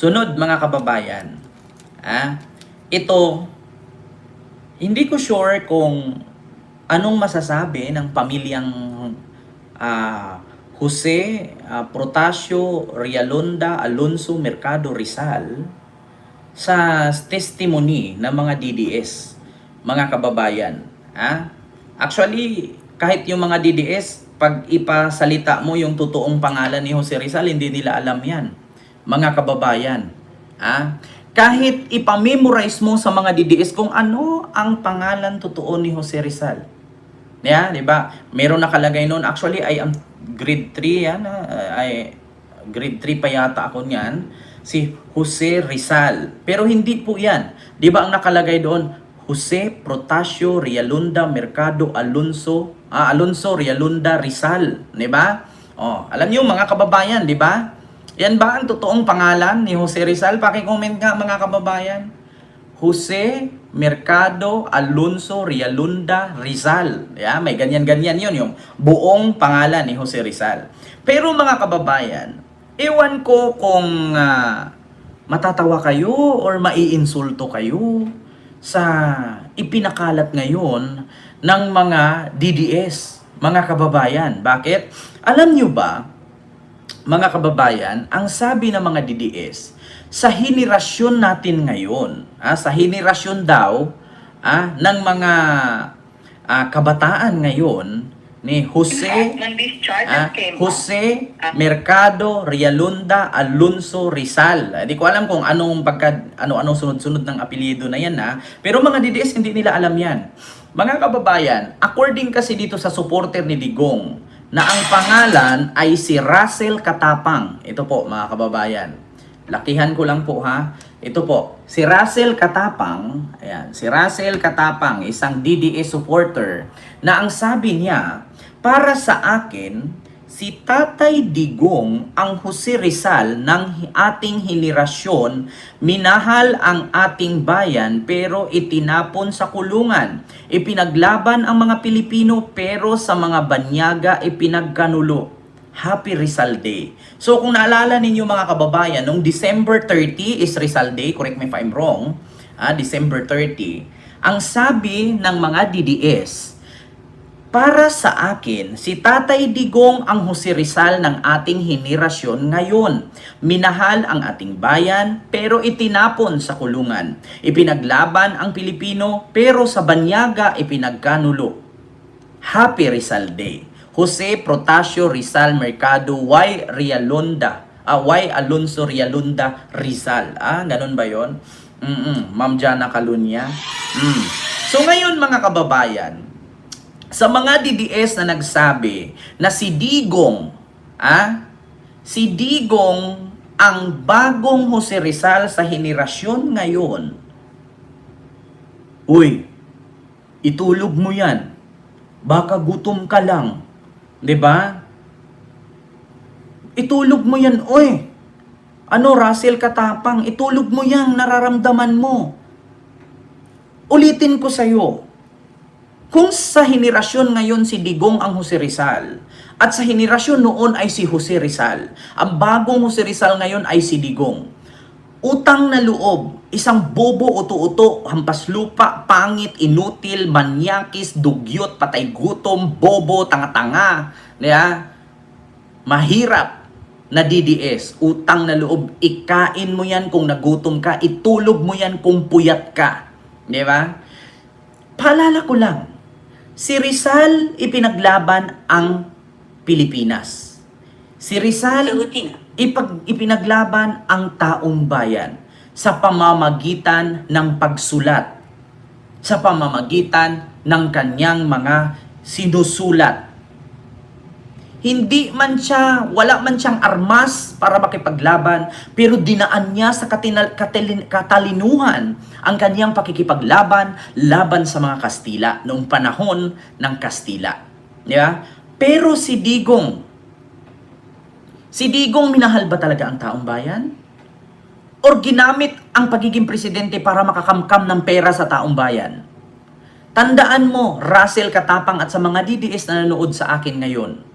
Sunod mga kababayan, ito, hindi ko sure kung anong masasabi ng pamilyang Jose Protasio Realonda Alonso Mercado Rizal sa testimony ng mga DDS, mga kababayan. Actually, kahit yung mga DDS, pag ipasalita mo yung totoong pangalan ni Jose Rizal, hindi nila alam yan, mga kababayan. Kahit ipamemorize mo sa mga DDS kung ano ang pangalan totoo ni Jose Rizal. Yeah, 'di ba? Meron nakalagay noon. Actually, I am grade 3 yan. Grade 3 pa yata ako niyan. Si Jose Rizal. Pero hindi po 'yan. 'Di ba ang nakalagay doon? Jose Protasio Realonda Mercado Alonso Realonda Rizal, 'di ba? Alam niyo mga kababayan, 'di ba? Yan ba ang totoong pangalan ni Jose Rizal? Paki-comment nga mga kababayan. Jose Mercado Alonso Realonda Rizal. May ganyan-ganyan yun, yung buong pangalan ni Jose Rizal. Pero mga kababayan, ewan ko kung matatawa kayo or maiinsulto kayo sa ipinakalat ngayon ng mga DDS, mga kababayan. Bakit? Alam nyo ba, mga kababayan, ang sabi ng mga DDS, sa henerasyon natin ngayon, sa henerasyon daw ng mga kabataan ngayon ni Jose Mercado Realonda Alonso Rizal. Hindi ko alam kung anong ano sunod-sunod ng apelyido na yan, pero mga DDS hindi nila alam yan. Mga kababayan, according kasi dito sa supporter ni Digong, na ang pangalan ay si Russell Katapang. Ito po mga kababayan. Lakihan ko lang po Ito po, si Russell Katapang, ayan, si Russell Katapang, isang DDS supporter, na ang sabi niya, para sa akin, si Tatay Digong ang Jose Rizal ng ating henerasyon, minahal ang ating bayan pero itinapon sa kulungan. Ipinaglaban ang mga Pilipino pero sa mga banyaga ipinagkanulo. Happy Rizal Day. So kung naalala ninyo mga kababayan, nung December 30 is Rizal Day, correct me if I'm wrong, December 30, ang sabi ng mga DDS, para sa akin, si Tatay Digong ang Jose Rizal ng ating henerasyon ngayon. Minahal ang ating bayan pero itinapon sa kulungan. Ipinaglaban ang Pilipino pero sa banyaga ipinagkanulo. Happy Rizal Day. Jose Protasio Rizal Mercado Y. Alonso Realonda Rizal. Ganun ba yun? Ma'am Jana Calunya. So ngayon mga kababayan, sa mga DDS na nagsabi na si Digong ang bagong Jose Rizal sa henerasyon ngayon, uy, itulog mo yan. Baka gutom ka lang. 'Di ba? Itulog mo yan, oy. Russell Katapang, itulog mo yang nararamdaman mo. Ulitin ko sa'yo. Kung sa henerasyon ngayon si Digong ang Jose Rizal, at sa henerasyon noon ay si Jose Rizal, ang bagong Jose Rizal ngayon ay si Digong. Utang na loob, isang bobo, uto-uto, hampas lupa, pangit, inutil, manyakis, dugyot, patay gutom, bobo, tanga-tanga, mahirap na DDS, utang na loob, ikain mo yan kung nagutom ka, itulog mo yan kung puyat ka. Di ba? Paalala ko lang, si Rizal ipinaglaban ang Pilipinas. Si Rizal ipinaglaban ang taong bayan sa pamamagitan ng pagsulat, sa pamamagitan ng kanyang mga sinusulat. Wala man siyang armas para makipaglaban, pero dinaan niya sa katalinuhan ang kanyang pakikipaglaban laban sa mga Kastila noong panahon ng Kastila. Di ba? Pero si Digong minahal ba talaga ang taong bayan? Or ginamit ang pagiging presidente para makakamkam ng pera sa taong bayan? Tandaan mo, Russell Katapang at sa mga DDS na nanonood sa akin ngayon,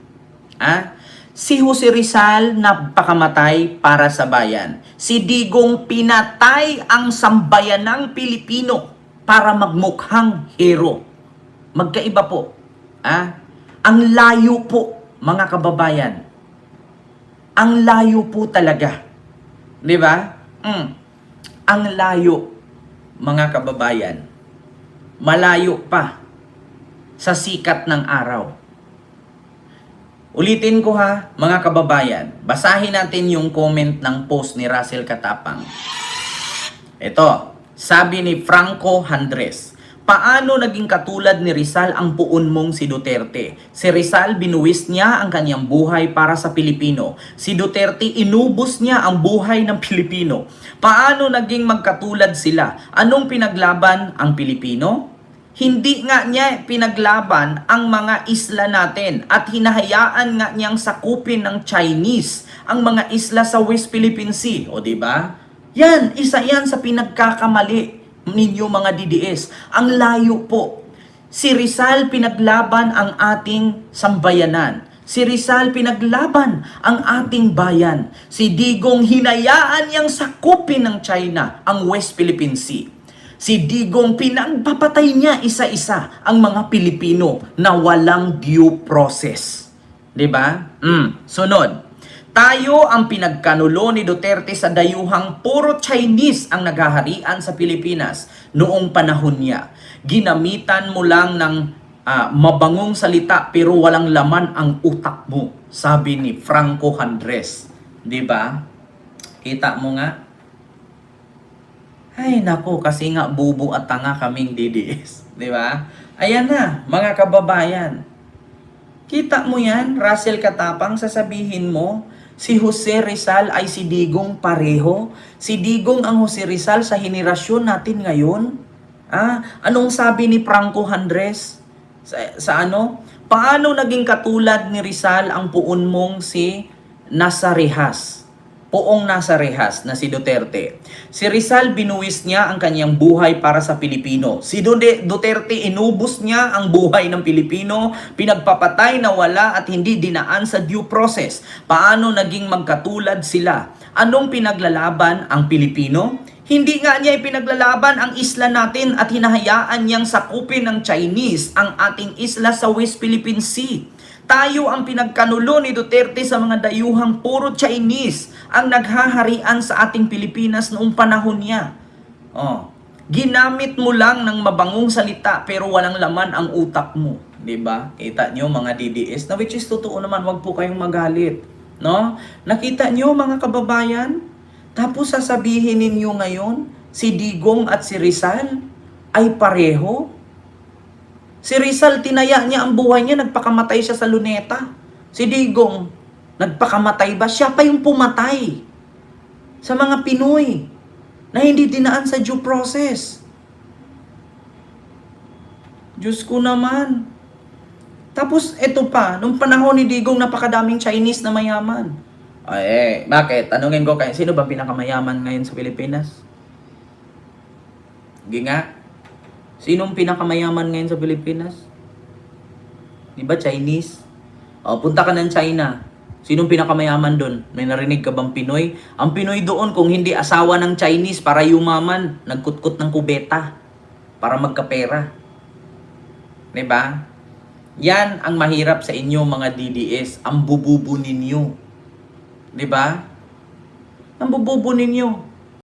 Si Jose Rizal napakamatay para sa bayan. Si Digong pinatay ang sambayanang Pilipino para magmukhang hero. Magkaiba po. Ang layo po, mga kababayan. Ang layo po talaga. Di ba? Ang layo, mga kababayan. Malayo pa sa sikat ng araw. Ulitin ko ha, mga kababayan. Basahin natin yung comment ng post ni Russell Katapang. Ito, sabi ni Franco Handres. Paano naging katulad ni Rizal ang puon mong si Duterte? Si Rizal binuwis niya ang kanyang buhay para sa Pilipino. Si Duterte inubos niya ang buhay ng Pilipino. Paano naging magkatulad sila? Anong pinaglaban ang Pilipino? Hindi nga niya pinaglaban ang mga isla natin at hinahayaan nga niyang sakupin ng Chinese ang mga isla sa West Philippine Sea. O diba? Yan, isa yan sa pinagkakamali ninyo mga DDS. Ang layo po. Si Rizal pinaglaban ang ating sambayanan. Si Rizal pinaglaban ang ating bayan. Si Digong hinayaan niyang sakupin ng China ang West Philippine Sea. Si Digong pinagpapatay niya isa-isa ang mga Pilipino na walang due process. 'Di ba? Sunod. Tayo ang pinagkanulo ni Duterte sa dayuhang puro Chinese ang naghaharian sa Pilipinas noong panahon niya. Ginamitan mo lang ng mabangong salita pero walang laman ang utak mo, sabi ni Franco Handres. 'Di ba? Kita mo nga. Ay nako, kasi nga bubo at tanga kaming DDS, 'di ba? Ayan na, mga kababayan. Kita mo 'yan, Russell Katapang, sasabihin mo si Jose Rizal ay si Digong pareho. Si Digong ang Jose Rizal sa henerasyon natin ngayon. Anong sabi ni Franco Handres? Sa ano? Paano naging katulad ni Rizal ang puon mong si nasa rehas? Poong nasa rehas na si Duterte. Si Rizal binuwis niya ang kanyang buhay para sa Pilipino. Si Duterte inubos niya ang buhay ng Pilipino, pinagpapatay na wala at hindi dinaan sa due process. Paano naging magkatulad sila? Anong pinaglalaban ang Pilipino? Hindi nga niya ipinaglalaban ang isla natin at hinahayaan niyang sakupin ng Chinese ang ating isla sa West Philippine Sea. Tayo ang pinagkanulo ni Duterte sa mga dayuhang puro Chinese ang naghaharian sa ating Pilipinas noong panahon niya. Ginamit mo lang ng mabangong salita pero walang laman ang utak mo. 'Di ba? Kita nyo mga DDS, na which is totoo naman, wag po kayong magalit. No? Nakita nyo mga kababayan? Tapos sasabihin ninyo ngayon, si Digong at si Rizal ay pareho? Si Rizal, tinaya niya ang buhay niya, nagpakamatay siya sa Luneta. Si Digong, nagpakamatay ba? Siya pa yung pumatay sa mga Pinoy na hindi dinaan sa due process. Diyos ko naman. Tapos ito pa, nung panahon ni Digong, napakadaming Chinese na mayaman. Bakit? Tanungin ko kayo, sino ba pinakamayaman ngayon sa Pilipinas? Hindi nga. Sinong pinakamayaman ngayon sa Pilipinas? Di ba Chinese? Punta ka ng China. Sinong pinakamayaman doon? May narinig ka bang Pinoy? Ang Pinoy doon, kung hindi asawa ng Chinese para yumaman, nagkutkot ng kubeta para magkapera. Di ba? Yan ang mahirap sa inyo mga DDS. Ang bububo ninyo. Di ba? Ang bububo ninyo.